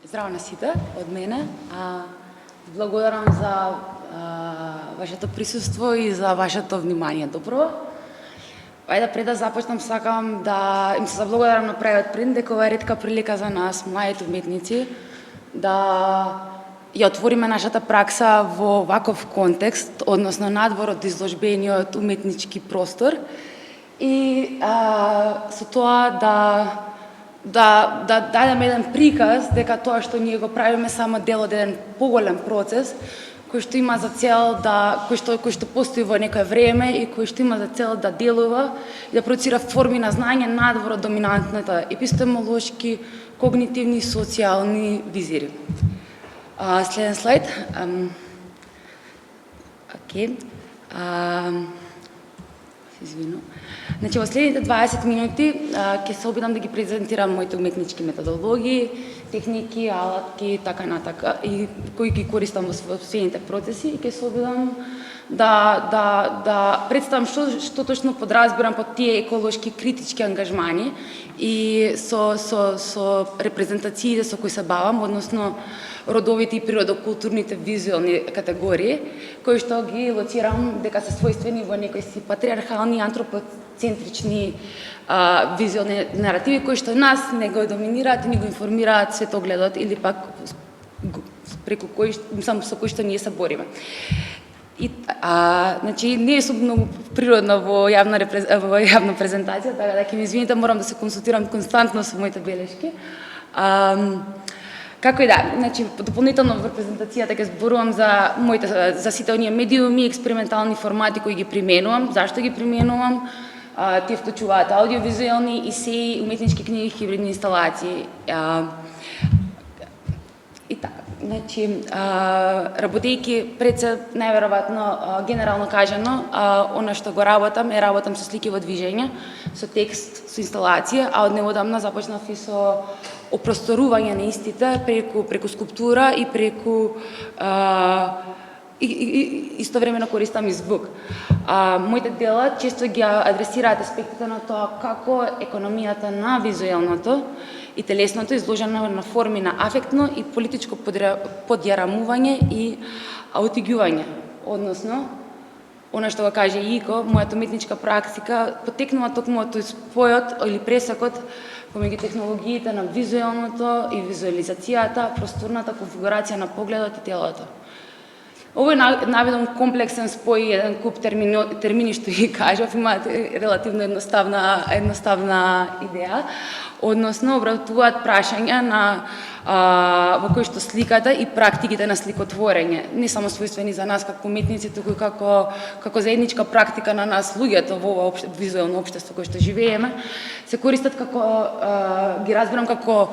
Здраво на сите од мене. Благодарам за вашето присуство и за вашето внимание. Добро. Ајде пред да започнам сакам да им се заблагодарам на Private Print дека ова е ретка прилика за нас, младите уметници, да ја отвориме нашата пракса во ваков контекст, односно надвор од изложбениот уметнички простор и со тоа да дадеме еден приказ дека тоа што ние го правиме само дел од еден поголем процес кој што има за цел кој што постои во некое време и кој што има за цел да делува и да продуцира форми на знаење надвор од доминантната епистемолошки, когнитивни и социјални визири. Следен слайд. Извинувам. Значи, во следните 20 минути ќе се обидам да ги презентирам моите уметнички методологии, техники, алатки, така натака, и кои ги користам во следните процеси и ќе се обидам да представам што точно подразбирам под тие еколошки критички ангажмани и со репрезентациите со кои се бавам, односно родовите и природокултурните визуелни категории, кои што ги лоцирам дека се својствени во некои си патриархални, антропоцентрични визуелни наративи кои што нас не го доминираат и не го информираат светогледот или пак преку со кои што ние се бориме. Значи, не е многу природно во јавна презентација, така да ќе ми извините, морам да се консултирам константно со моите белешки. Како и да, значи, дополнително во презентацијата ќе зборувам за сите оние медиуми, експериментални формати кои ги применувам, зашто ги применувам. Тие вклучуваат аудиовизуелни, есеи, уметнички книги, хибридни инсталации. И така, значи, работејќи пред се најверојатно генерално кажано, она што го работам со слики во движење, со текст, со инсталација, а од неодамна започнав и со опросторување на истите преку скулптура и преку истовремено користам и звук. Моите дела често ги адресираат аспектите на тоа како економијата на визуелното и телесното изложено на форми на афектно и политичко подјарамување и аутигјување. Односно, она што го каже Ико, мојата уметничка практика потекнува токму од спојот или пресекот помеѓу технологиите на визуелното и визуализацијата, просторната конфигурација на погледот и телото. Ово е наведен комплексен спој, еден куп термини што ги кажав, имаат релативно едноставна идеја, односно обработуваат прашања во кои што сликата и практиките на сликотворење, не само својствени за нас како уметници, туку како заедничка практика на нас луѓето во ова визуелно општество кое што живееме, се користат ги разбирам како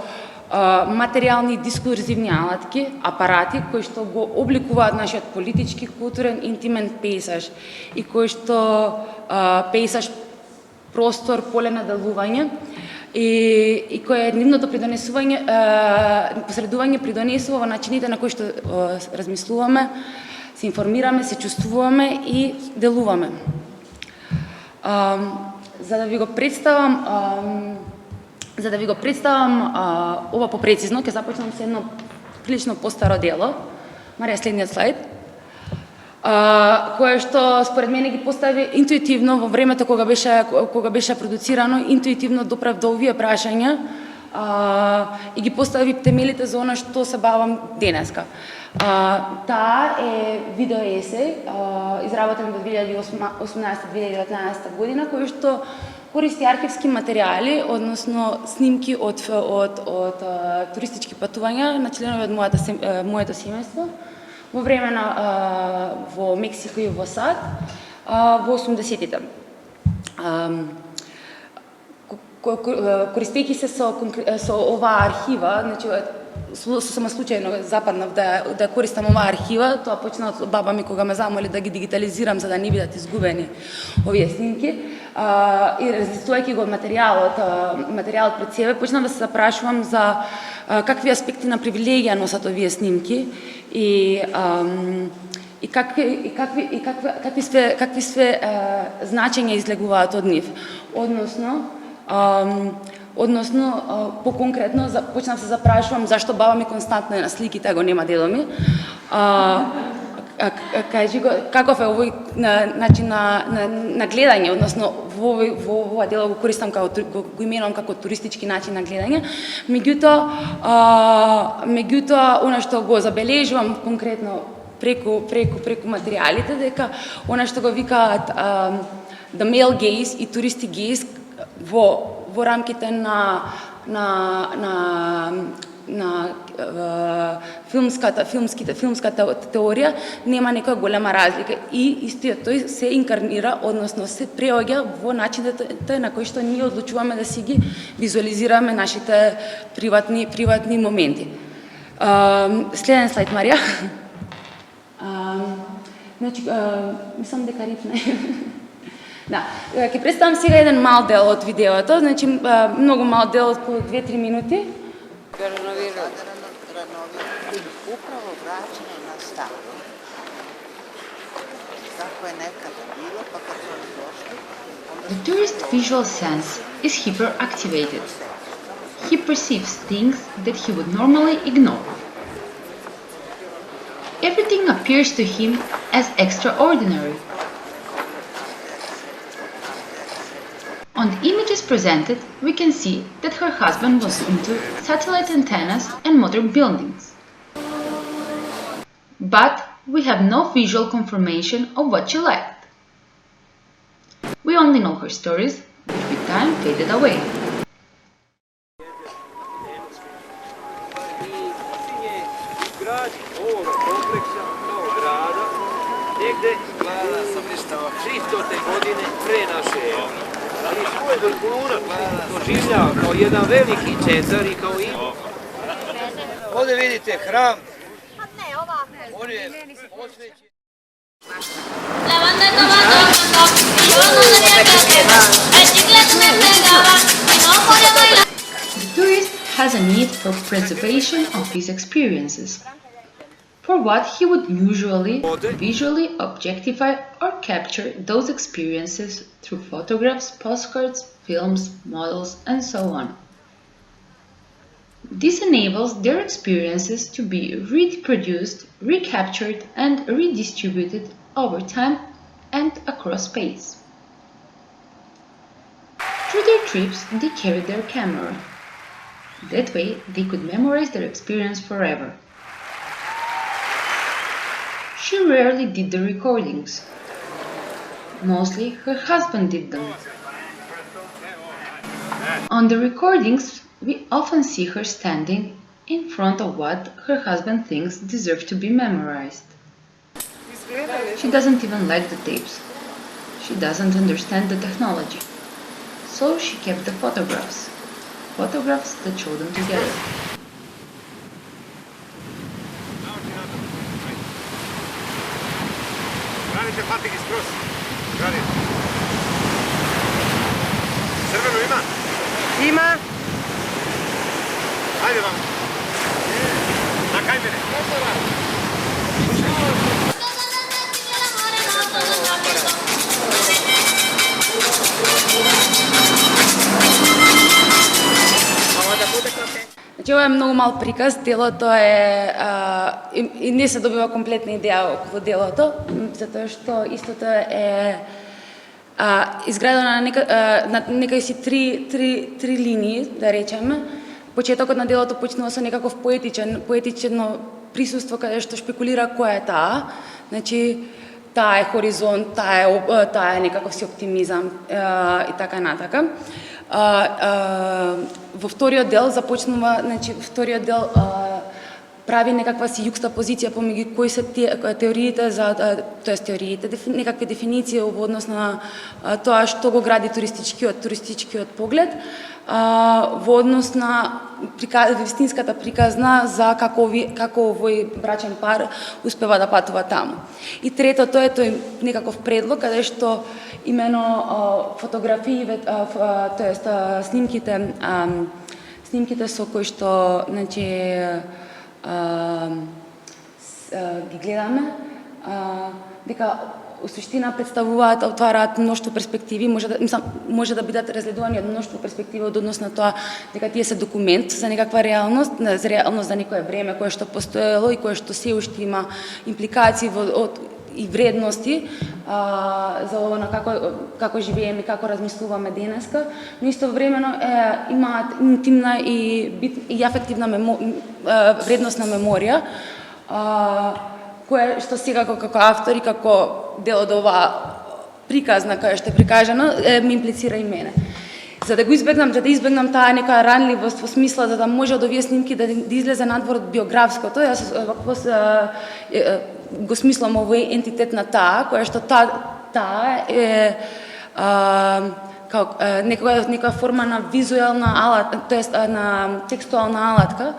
материјални дискурзивни алатки, апарати кои што го обликуваат нашиот политички, културен, интимен пейзаж и кои што пейзаж, простор, поле на делување и кој нивното посредување придонесува во начините на кои што размислуваме, се информираме, се чувствуваме и делуваме. За да ви го представам ова попрецизно, ќе започнам со едно прилично постаро дело. Марија, следниот слайд. Кое што според мене ги постави интуитивно во времето кога беше продуцирано, интуитивно доправ до овие прашања и ги постави темелите за она што се бавам денеска. Таа е видеоесеј, изработен во 2018-2019 година, кој што користи архивски материјали, односно снимки од туристички патувања на членови од моето семејство во време во Мексико и во САД во 80-тите. Користејќи се со оваа архива, значи сосема случајно западнав да користам оваа архива, тоа почна од баба ми кога ме замоли да ги дигитализирам за да не бидат изгубени овие снимки. И разлистувајќи го материјалот пред себе, почнав да се запрашувам за какви аспекти на привилегија носат овие снимки и какви све значења излегуваат од нив. Односно, Односно, по-конкретно, почнав се запрашувам зашто баба ми константно е на сликите, а го нема дедо ми. Кажи го, каков е овој начин на гледање, односно во ова дело го користам го именувам како туристички начин на гледање. Меѓутоа, она што го забележувам конкретно преку материјалите, дека она што го викаат the male gaze и touristic gaze во рамките на филмската теорија нема некоја голема разлика и истиот тој се инкарнира, односно се преоѓа во начините на кои што ние одлучуваме да си ги визуализираме нашите приватни моменти. Следен слайд, Марија. Значи, мислам дека рипне. Да, ќе представам сега еден мал дел од видеото, значи многу мал дел од околу 2-3 минути. Upravo vraćanje na staro. Kako je nekada bilo, pa kad su oni došli... The tourist visual sense is hyperactivated. He perceives things that he would normally ignore. Everything appears to him as extraordinary. On the images presented, we can see that her husband was into satellite antennas and modern buildings. But we have no visual confirmation of what she liked. We only know her stories, which with time faded away. Doživljava kao jedan veliki centar i kao ovdje vidite hram. On je osvećen. The tourist has a need for preservation of his experiences, for what he would usually visually objectify or capture those experiences through photographs, postcards, films, models, and so on. This enables their experiences to be reproduced, recaptured, and redistributed over time and across space. Through their trips, they carried their camera. That way, they could memorize their experience forever. She rarely did the recordings. Mostly, her husband did them. On the recordings, we often see her standing in front of what her husband thinks deserve to be memorized. She doesn't even like the tapes. She doesn't understand the technology. So she kept the photographs that show them together. Radite patike skroz. Radite. Crveno ima? Ima! Ajde vam. Na kajmene. Значи, ова е многу мал приказ, делото е и не се добива комплетна идеја околу делото, затоа што истото е изградено на некај си три линии, да речеме. Почетокот на делото почнува со некаков поетично присуство каде што шпекулира која е таа. Значи, таа е хоризонт, таа е некаков си оптимизам и така натака. Во вториот дел започнува, значи вториот дел прави некаква си юкстапозиција помеѓу кои се теориите за теориите, некакви дефиниции во однос на тоа што го гради туристичкиот поглед, во однос на вистинската приказна за како овој брачен пар успева да патува таму. И третото е тој некаков предлог каде што имено фотографиите, тоест снимките со кои што, значи, ги гледаме, дека суштина представуваат, отвараат мноштво перспективи, може да бидат разгледувани од мноштво перспективи од однос на тоа дека тие се документ за некаква реалност, за реалност за некое време кое што постоело и кое што се уште има импликации и вредности за ово на како живееме и како размислуваме денеска, но истовремено имаат интимна и афективна вредностна меморија, кое што сега како автор и како дел од оваа приказна која што е прикажана, ме имплицира и мене. За да избегнам таа нека ранливост во смисла да може од овие снимки да излезе надвор од биографското, јас го смислам овој ентитет на таа, која што таа е некоја форма на визуелна алатка, тоест на текстуална алатка,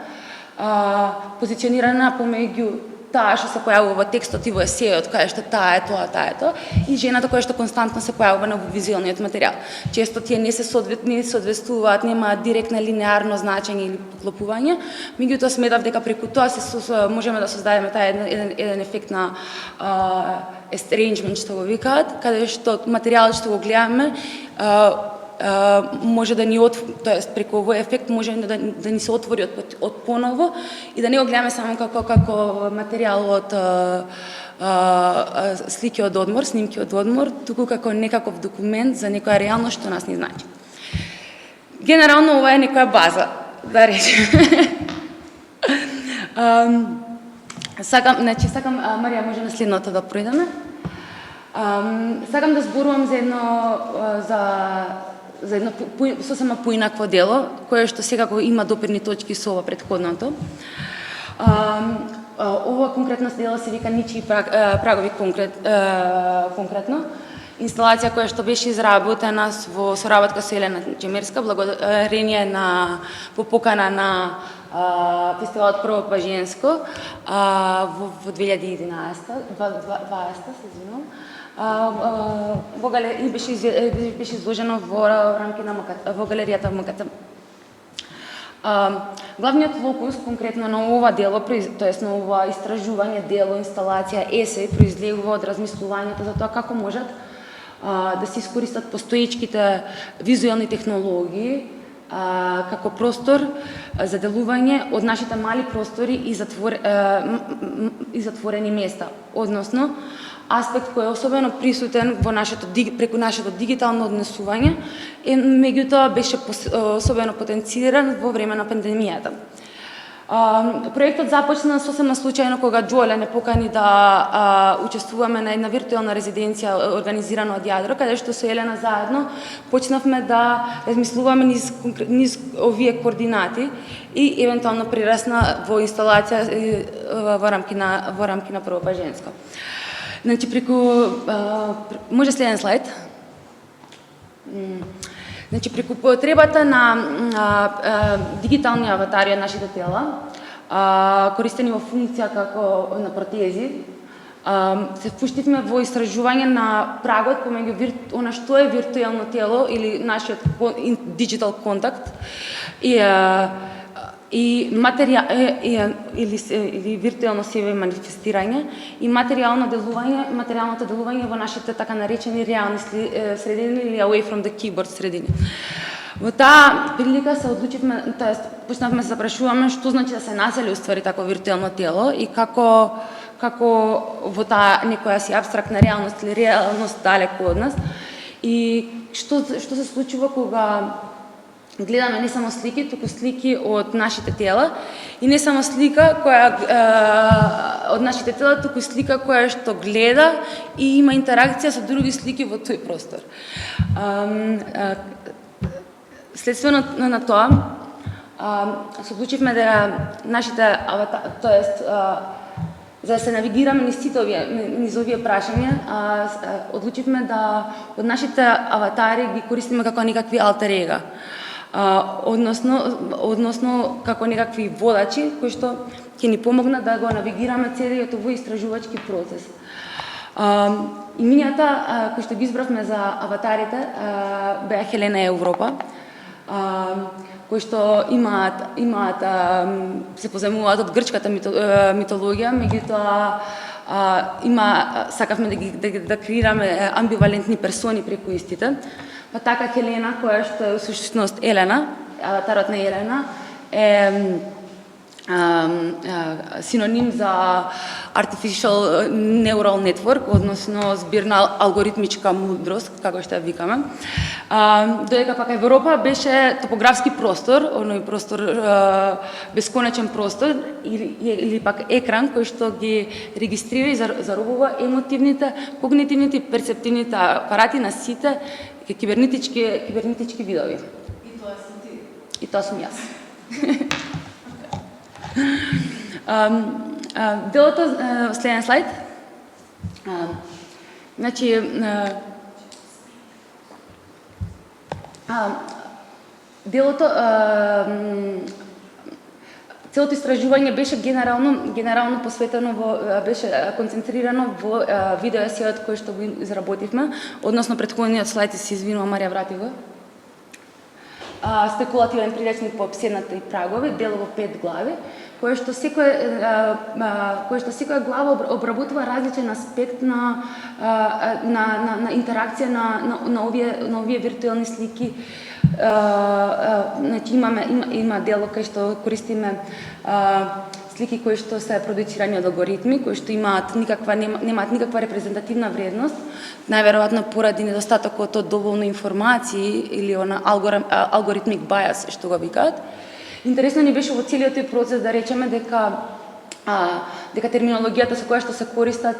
позиционирана помеѓу таа што се појавува во текстот и во есеот, кај што таа е тоа, и жената која што константно се појавува на визуелниот материјал. Често тие не се соодветствуваат, немаат директно линеарно значење или поклопување, меѓутоа сметав дека преку тоа можеме да создадеме таа еден ефект на estrangement, што го викаат, каде што материјалот што го гледаме може да ни тоест преку овој ефект може да ни се отвори од поново и да не го гледаме само како материјал од слики од одмор, снимки од одмор, туку како некаков документ за некоја реалност што нас не значи. Генерално ова е некоја база, да речем. Сакам, Марија, може на следното да пројдеме. Сакам да зборувам за едно сосема поинакво дело, кое што секако има допирни точки со ова претходното. Ова конкретно дело се вика Ничии прагови конкретно. Инсталација која што беше изработена во соработка со Елена Джемерска, благодарение по покана на фестивалот Прво па женско во 2011, беше изложено во галеријата МКТ. Главниот фокус конкретно на ова дело, тоест на ова истражување, дело, инсталација, есеј, произлегува од размислувањето за тоа како можат да се искористат постоечките визуелни технологии како простор за делување од нашите мали простори и затворени места, односно аспект кој е особено присутен преку нашето дигитално однесување, меѓутоа беше особено потенциран во време на пандемијата. Проектот започна сосема случајно кога Џоле не покани да учествуваме на една виртуелна резиденција организирана од Јадро, каде што со Елена заедно почнавме да размислуваме низ овие координати и евентуално прирасна во инсталација во рамки на Прво па женско. Значи може следен слайд. Значи, преку потребата на дигитални аватари од нашите тела, користени во функција како на протези, се впуштивме во истражување на прагот помеѓу она што е виртуелно тело или нашиот диджитал контакт и или виртуелно себе манифестирање и материјалното делување во нашите така наречени реални средини или away from the keyboard средини. Во таа прилика се одлучивме, тоест почнавме да се прашуваме што значи да се насели уствари такво виртуелно тело и како во таа некоја си апстрактна реалност или реалност далеку од нас и што се случува кога гледаме не само слики, туку слики од нашите тела и не само слика која од нашите тела, туку слика која што гледа и има интеракција со други слики во тој простор. Следствено на тоа, се одлучивме да нашите аватари, тоест за да се навигираме низ овие прашања, одлучивме да од нашите аватари ги користиме како некакви алтер ега. Односно како некакви водачи кои што ќе ни помогнат да го навигираме целиот овој истражувачки процес. Имињата кои што ги избравме за аватарите беа Хелена и Европа, кои што се позајмуваат од грчката митологија, меѓутоа сакавме да креираме амбивалентни персони преку истите. Па така Хелена, која што е всушност Елена, аватарот на Елена, е синоним за artificial neural network, односно збирна алгоритмичка мудрост, како што ја викаме. Додека пак Европа беше топографски простор, оној простор, бесконечен простор, или пак екран кој што ги регистрира и заробува емотивните, когнитивните и перцептивните апарати на сите кибернетички видови. И тоа си ти. И тоа сум јас. Делото, следен слайд. Значи, делото, целото истражување беше генерално посветено беше концентрирано во видеоесејот кој што го изработивме, односно претходниот слайд, се извинувам, Марија, врати го. Спекулативен приречник по обседната и прагови, дел во 5 глави, кој што секоја глава обработува различен аспект на интеракција на овие виртуелни слики. Значи има дел кај што користиме слики кои што се продуцирани од алгоритми, кои што немаат никаква репрезентативна вредност, најверојатно поради недостатокот од доволно информации или алгоритмик bias што го викаат. Интересно ни беше во целиот тој процес да речеме дека терминологијата со која што се користат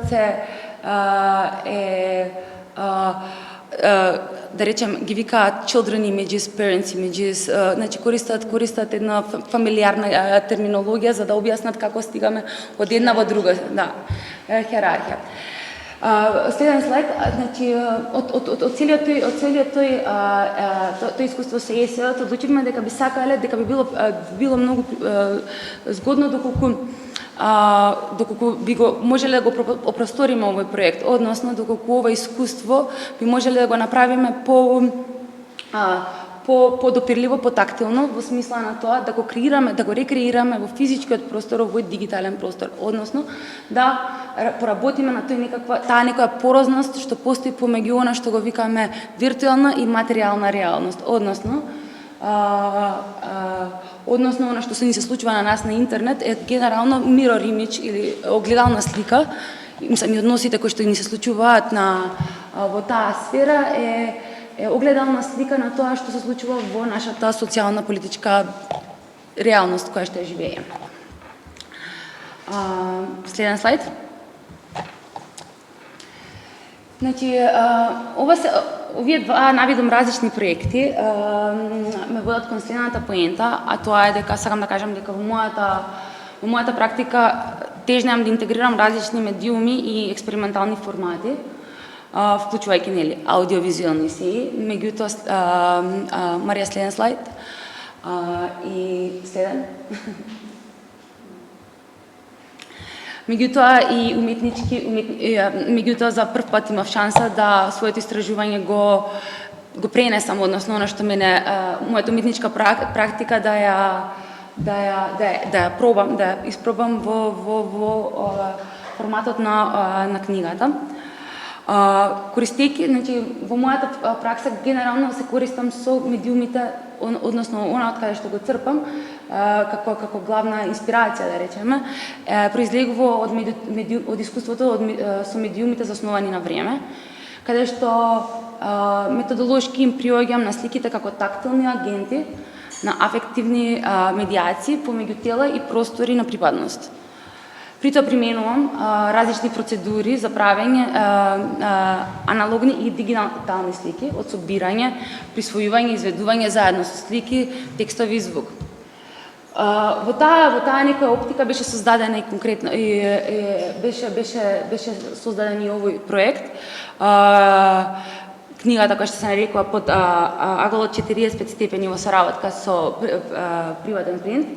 да речем, ги викаат children images, parents images, значи користат една фамилиарна терминологија за да објаснат како стигаме од една во друга, хиерархија. Следен слайд, значи од целиот тој искуство со есеот одлучивме дека би сакале, дека би било многу згодно доколку би го можеле да го опросториме овој проект, односно доколку ова искуство би можеле да го направиме подопирливо, потактилно, во смисла на тоа да го рекреираме во физичкиот простор, во дигитален простор, односно да поработиме на таа некоја порозност што постои помеѓу она што го викаме виртуелна и материјална реалност, односно она што се ни се случува на нас на интернет е генерално mirror image или огледална слика, и односите кои што ни се случуваат во таа сфера е огледална слика на тоа што се случува во нашата социјална политичка реалност која што ја живееме. Следен слайд. Значи, овие два навидом различни проекти ме водат кон следната поента, а тоа е дека сакам да кажам дека во мојата практика тежнеам да интегрирам различни медиуми и експериментални формати, вклучувајќи нели аудиовизуелни есеи, меѓутоа Марија, следен слайд. И следен. Меѓутоа за прв пат имав шанса да своето истражување го пренесам, односно она што мене мојата уметничка практика да ја пробам, да испробам во форматот на книгата. Користејќи, значи во мојата пракса генерално се користам со медиумите, односно она од каде што го црпам, како главна инспирација, да речеме, произлегува од искуството со медиумите заснувани на време, каде што методолошки им приоѓам на сликите како тактилни агенти на афективни медиации помеѓу тела и простори на припадност. При тоа применувам различни процедури за правење аналогни и дигитални слики, од собирање, присвојување, изведување заедно со слики, текстови и звук. Во таа некоја оптика беше создадена и конкретно беше создаден и овој проект. Книгата која што се нарекува под аголот 45 степени во соработка со приватен принт.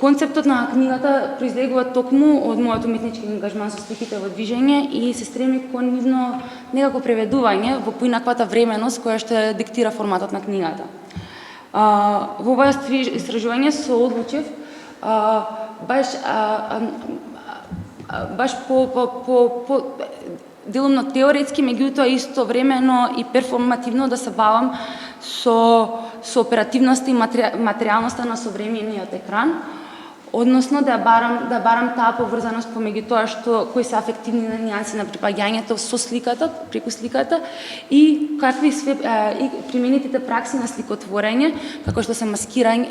Концептот на книгата произлегува токму од мојот уметнички ангажман со сликите во движење и се стреми кон нивно некако преведување во поинаквата временост која што диктира форматот на книгата. Во ова истражување се одлучив баш баш по делумно теоретски, меѓутоа истовремено и перформативно да се бавам со оперативноста и материјалноста на современиот екран, односно да барам таа поврзаност помеѓу тоа кои се афективни нијанси на припаѓањето со сликата, преку сликата и какви и применетите пракси на сликотворење, како што се маскирање,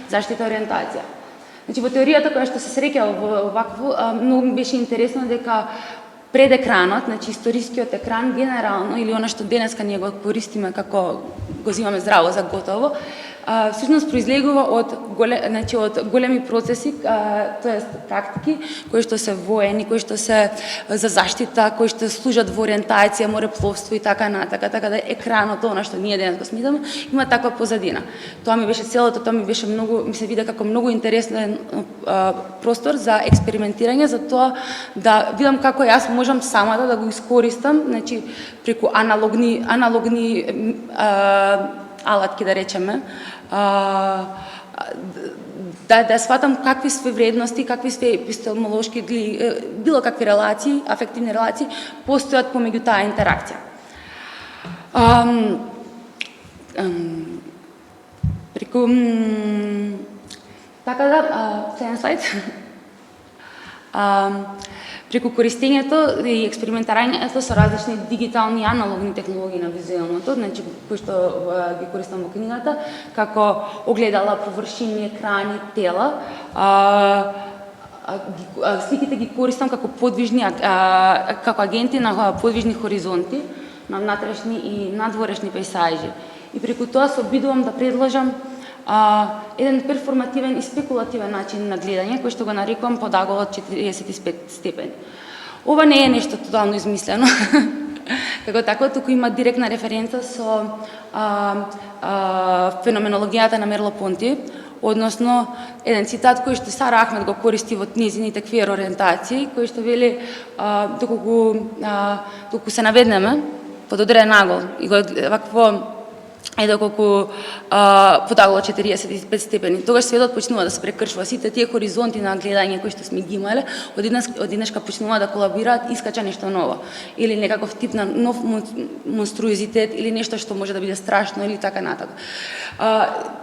заштита, ориентација. Значи, во теоријата која што се среќа во вакво, многу ми беше интересно дека пред екранот, значи историскиот екран генерално, или она што денеска ние го користиме како го зимаме здраво за готово, всушност произлегува од големи процеси, тоест практики кои што се воени, кои што се за заштита, кои што служат во ориентација, морепловство и така натака, така да екранот, она што ние денес го смитаме, има таква позадина. Тоа ми беше целото, тоа ми се виде како многу интересен простор за експериментирање, за тоа да видам како јас можам самата да го искористам, значи преку аналогни алатки, да речеме, да сватам какви све вредности, какви све епистемолошки или било какви релации, афективни релации постојат помеѓу таа интеракција. Преку така да, следен слайд. Преку користењето и експериментирањето со различни дигитални и аналогни технологии на визуелното, значи кои што ги користам во книгата, како огледала, површини, екрани, тела, сликите ги користам како подвижни, како агенти на подвижни хоризонти, на внатрешни и надворешни пејзажи. И преку тоа се обидувам да предложам еден перформативен и спекулативен начин на гледање, кој што го нарекувам под аголот 45 степени. Ова не е нешто тотално измислено, како тако, туку има директна референца со феноменологијата на Мерло-Понти, односно еден цитат кој што Сара Ахмед го користи во нејзините квиер ориентации, кој што вели доколку се наведнеме под одреден агол и го вакво доколку под аголот 45 степени, тогаш светот почнува да се прекршува, сите тие хоризонти на гледање кои што сме ги имале, одеднашка почнува да колабираат, искача нешто ново, или некаков тип на нов монструозитет, или нешто што може да биде страшно, или така натака.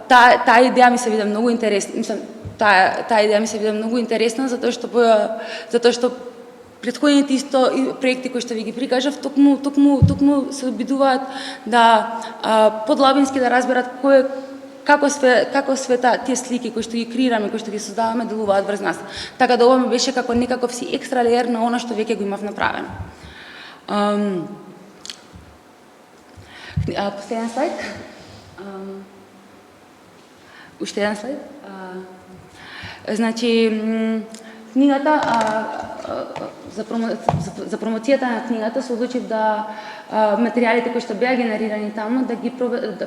Таа идеја ми се виде многу интересна, таа идеја ми се виде многу интересна, затоа што претходните исто проекти кои што ви ги прикажав, токму се обидуваат да подлабински да разберат како све тие слики кои што ги креираме, кои што ги создаваме, делуваат врз нас. Така да ова ми беше како некаков си екстра леер на она што веќе го имав направено. Последен слайд. Уште еден слайд. Значи, книгата, за промоцијата на книгата се одлучив да материјалите кои што беа генерирани таму, да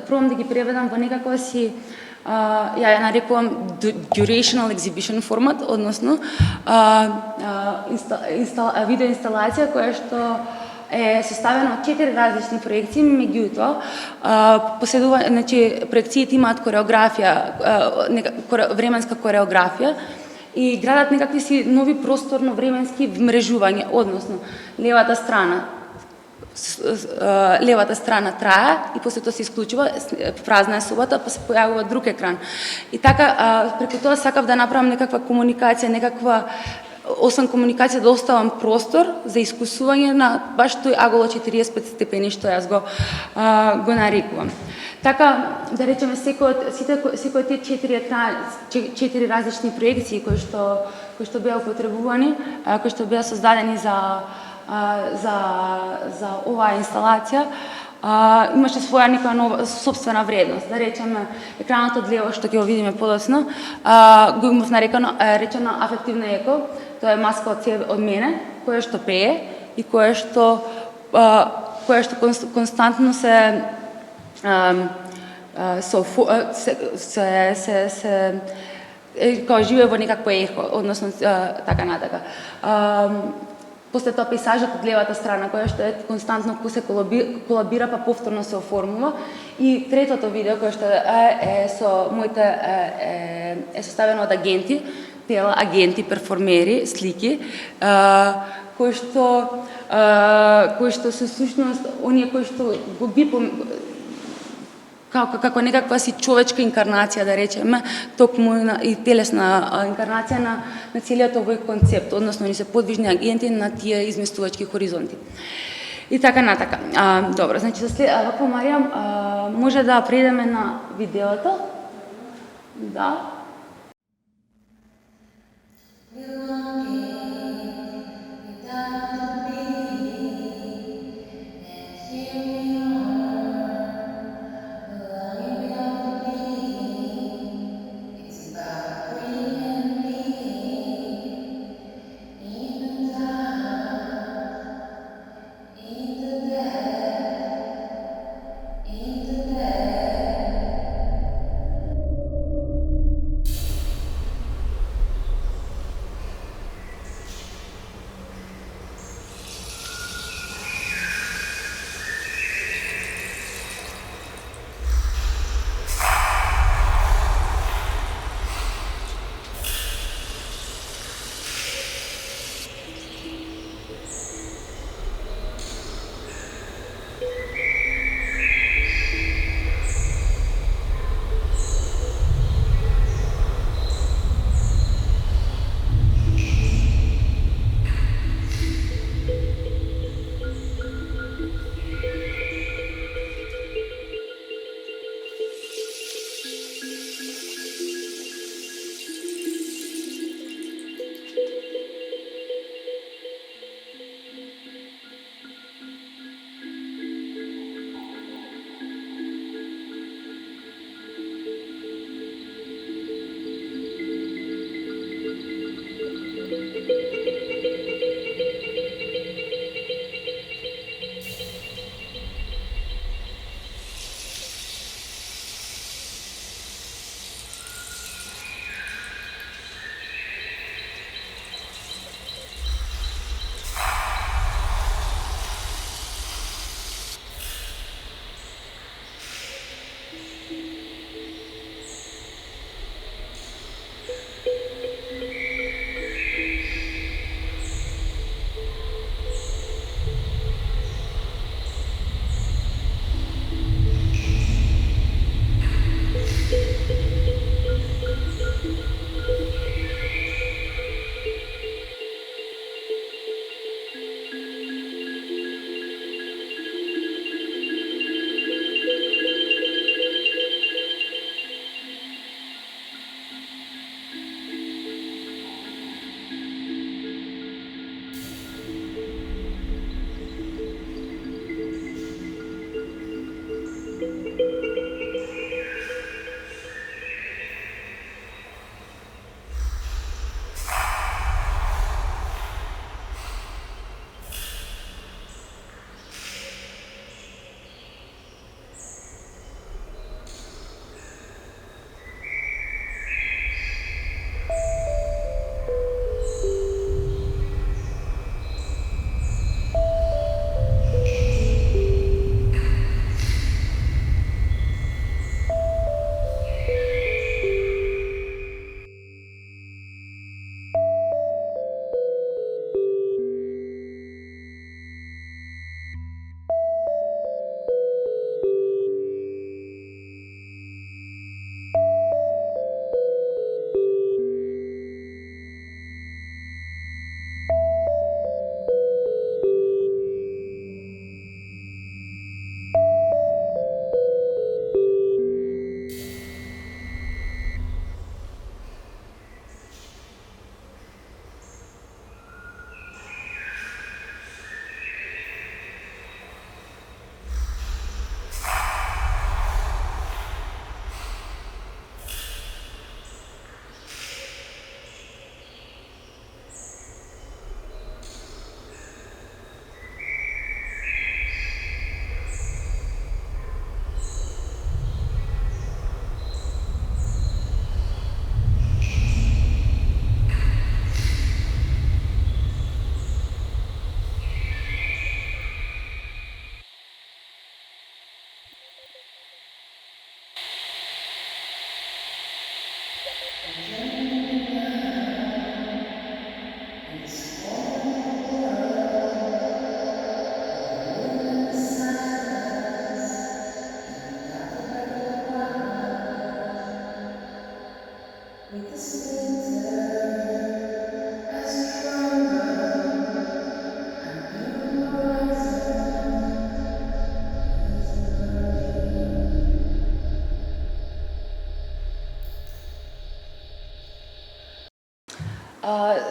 пробам да ги преведам во некаква си, ја нарекувам durational exhibition формат, односно видеоинсталација која што е составена од 4 различни проекции, меѓутоа проекциите имаат кореографија, временска кореографија, и градат некакви си нови просторно-временски вмрежувања, односно левата страна трае и после тоа се исклучува, празна е собата, па се појавува друг екран. И така, преку тоа сакав да направам некаква комуникација, освен комуникација да оставам простор за искусување на баш тој аголо 45 степени што јас го нарекувам. Така, да речеме, секој од тие 4 различни проекции кои што беа употребувани, кои што беа создадени за оваа инсталација, имаше своја некоја нова собствена вредност. Да речеме, екранот од лево што ќе го видиме подоцна, го имав речено афективно еко. Тоа е маска од мене, која што пее и која што константно се као живее во некакво ехо, односно така натака. После тоа пейзажот од левата страна, која што е константно се колабира, па повторно се оформува. И третото видео, кое што е составено од агенти, teleagenti, performeri, sliki, кои што се сушност оние кои што го би како некаква си човечка инкарнација, да речеме, токму и телесна инкарнација на целиот овој концепт, односно они се подвижни агенти на тие изместувачки хоризонти. И така натака. Добро, значи вако Марија, може да преидеме на видеото? Да.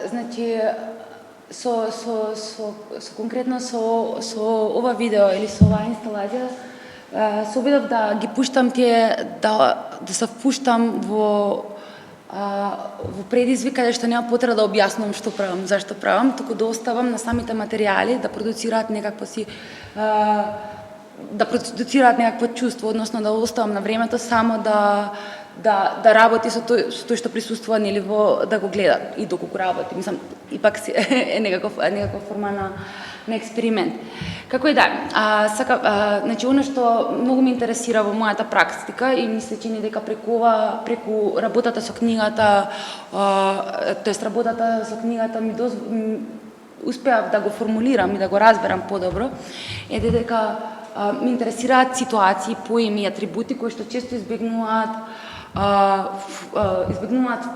Значи, конкретно со ова видео или со оваа инсталација, се обидов да ги пуштам тие, да се впуштам во предизвик каде што нема потреба да објаснувам што правам, зашто правам, туку да оставам на самите материјали да продуцираат некакво чувство, односно да оставам на времето само да работи со тој што присуствува нели да го гледа и доколку работи. Мислам, ипак е некаква форма на експеримент. Како и да, значи она што многу ме интересира во мојата практика и ми се чини дека преку работата со книгата, ми успеав да го формулирам и да го разберам подобро, е дека ме интересираат ситуации, поеми и атрибути кои што често избегнуваат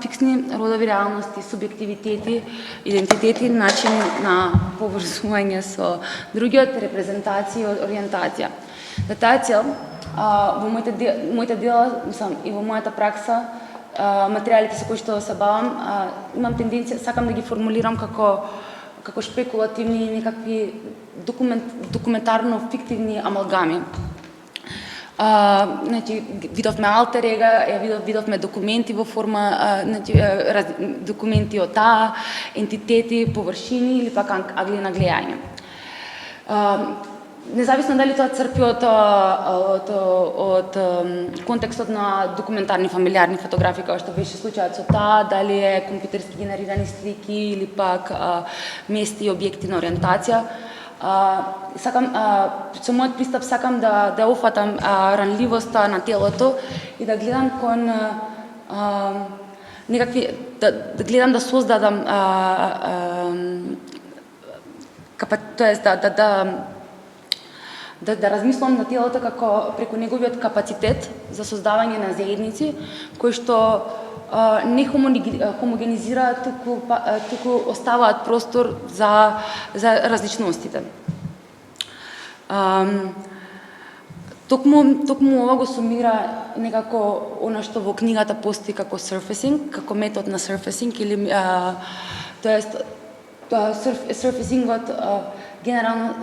фиксни родови реалности, субјективитети, идентитети, начини на поврзување со другиот, репрезентација и ориентација. За таа цел, во моите дела и во мојата пракса, материјалите со кои што се бавам, имам тенденција, сакам да ги формулирам како шпекулативни некакви документарно-фиктивни амалгами. Значи, видовме алтер ега, видовме документи во форма, документи од таа, ентитети, површини или пак агли на гледање. Независно дали тоа црпи од контекстот на документарни фамилиарни фотографии, како што беше случајот со таа, дали е компјутерски генерирани слики или пак мести и објекти на ориентација, со мојот пристап сакам да офатам ранливоста на телото и да гледам кон некакви, да гледам да создадам да размислам на телото како преку неговиот капацитет за создавање на заедници кои што не хомогенизираат, туку оставаат простор за различностите. Токму ова го сумира некако она што во книгата постои како surfacing, како метод на surfacing или тоест surfacingот генерално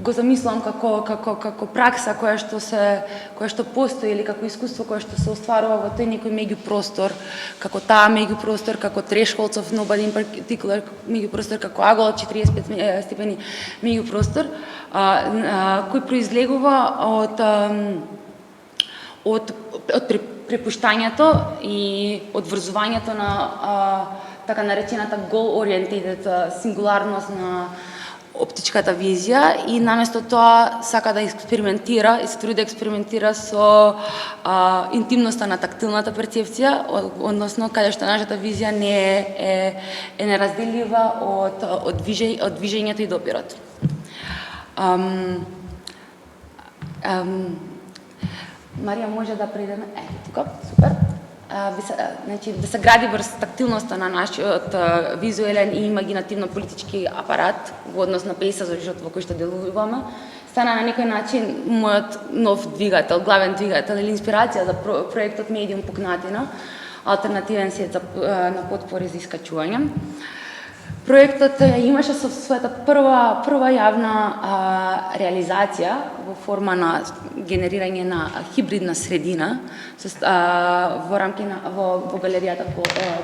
го замислам како пракса која што постои или како искуство кое што се остварува во тој некој меѓупростор, како таа меѓупростор, како thresholds of nobody in particular меѓупростор, како ъгол 45 степени меѓупростор, кој произлегува од препуштањето и одврзувањето на така наречената goal oriented сингуларност на оптичката визија и наместо тоа сака да експериментира и се труди да експериментира со интимноста на тактилната перцепција, односно каде што нашата визија не е неразделлива од движењето и допирот. Марија, може да придеме? Тука, супер. Значи, да се гради врз тактилноста на нашиот визуелен и имагинативно-политички апарат во однос на пејзажот во кој што делуваме, стана на некој начин мојот нов двигател, главен двигател или инспирација за проектот Медиум Пукнатина, алтернативен сет на потпори за искачување. Проектот имаше со својата прва јавна реализација во форма на генерирање на хибридна средина во рамки во галеријата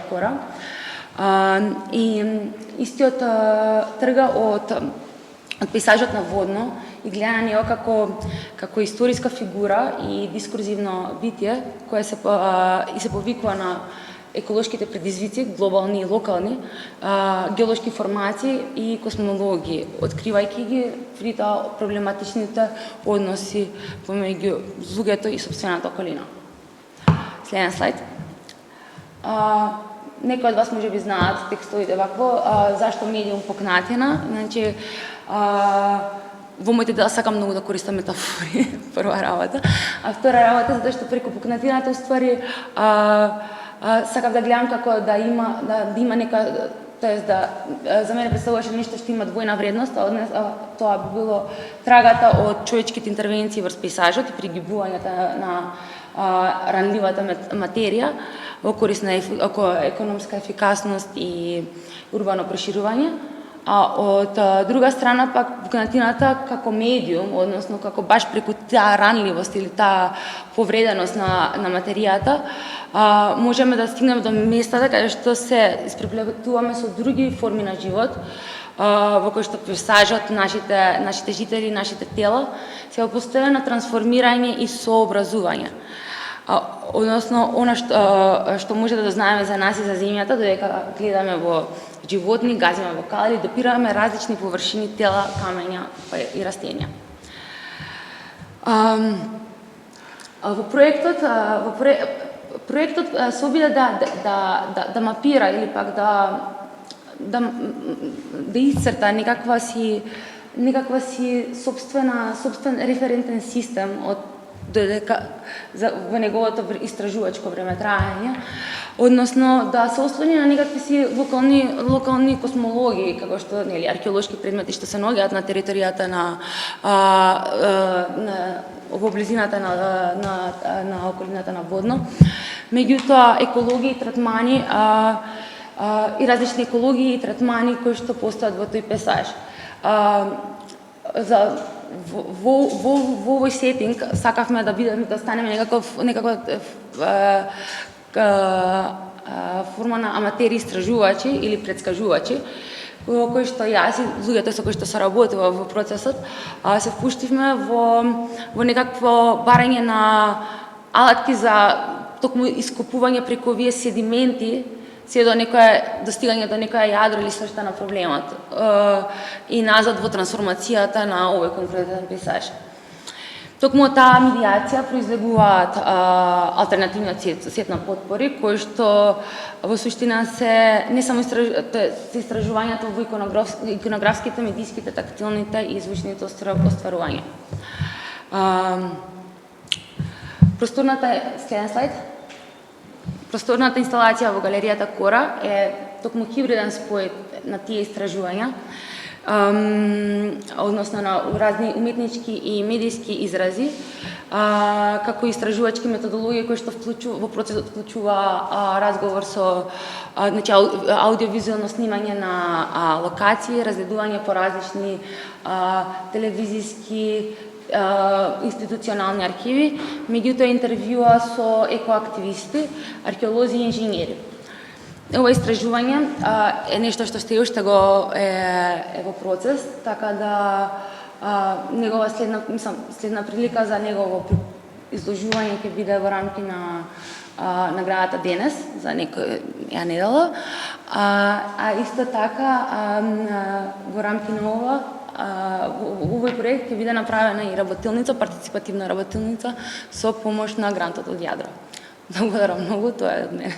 Кора. И истиот трга од пейзажот на Водно и гледа на него како историска фигура и дискурзивно битие кое се повикува на еколошките предизвици, глобални и локални, геолошки формации и космологии, откривајќи ги притоа проблематичните односи помеѓу луѓето и сопствената околина. Следен слайд. Некои од вас може би знаат текстовите вакво, зашто Медиум Пукнатина. Значи, во моите дела сакам многу да користам метафори, прва работа. А втора работа, затоа што преку пукнатината уствари сакав да гледам како да има нека, тоест за мене представуваше нешто што има двојна вредност, тоа би било трагата од човечките интервенции врз пейзажот и пригибувањето на ранливата материја, во корист на економска ефикасност и урбано проширување. А од друга страна пак вкинатината како медиум, односно како баш преку таа ранливост или таа повреденост на материјата, можеме да стигнеме до местата каде што се испреплетуваме со други форми на живот, во кои што пейзажот, нашите жители, нашите тела се поставени на трансформирање и сообразување. Односно, она што може да дознаеме за нас и за земјата, додека гледаме во животни, газиме во калери, допираме различни површини, тела, камења и растенија. Во проектот се обиде да мапира или пак да исцрта некаква си собствен референтен систем од додека во неговото истражувачко времетраење, односно да се ослони на некакви си локални космологии, како што археолошки предмети што се наоѓаат на територијата во близината на околината на Водно. Меѓутоа, екологија и третмани и различни екологии и третмани кои што постојат во тој пейзаж. Во овој сетинг сакавме да станеме некаква форма на аматери истражувачи или предскажувачи, кои што јас и луѓето со кои што се работува во процесот, се впуштивме во некакво барање на алатки за токму ископување преку овие седименти, се до достигање до некоја јадро или сршта на проблемот и назад во трансформацијата на овој конкретен пейзаж. Токму од таа медијација произлегуваат алтернативниот сет на потпори, кои што во суштина се не само истражувањето во иконографските, медиските, тактилните и звучните остварувања. Следен слайд. Просторната инсталација во галеријата Кора е токму хибриден спој на тие истражувања, односно на разни уметнички и медиски изрази, како и истражувачки методологии кои што во процесот вклучува разговор со аудиовизуелно снимање на локации, разгледување по различни телевизиски институционални архиви, меѓутоа интервјуа со екоактивисти, археолози и инженери. Ова истражување е нешто што се уште го е во процес, така да негова следна прилика за негово изложување ќе биде во рамки на наградата денес за некоја недела, а исто така во рамки на ова овој проект ќе биде направена и работилница, партиципативна работилница со помош на грантот од Јадро. Благодарам многу, тоа е од мене.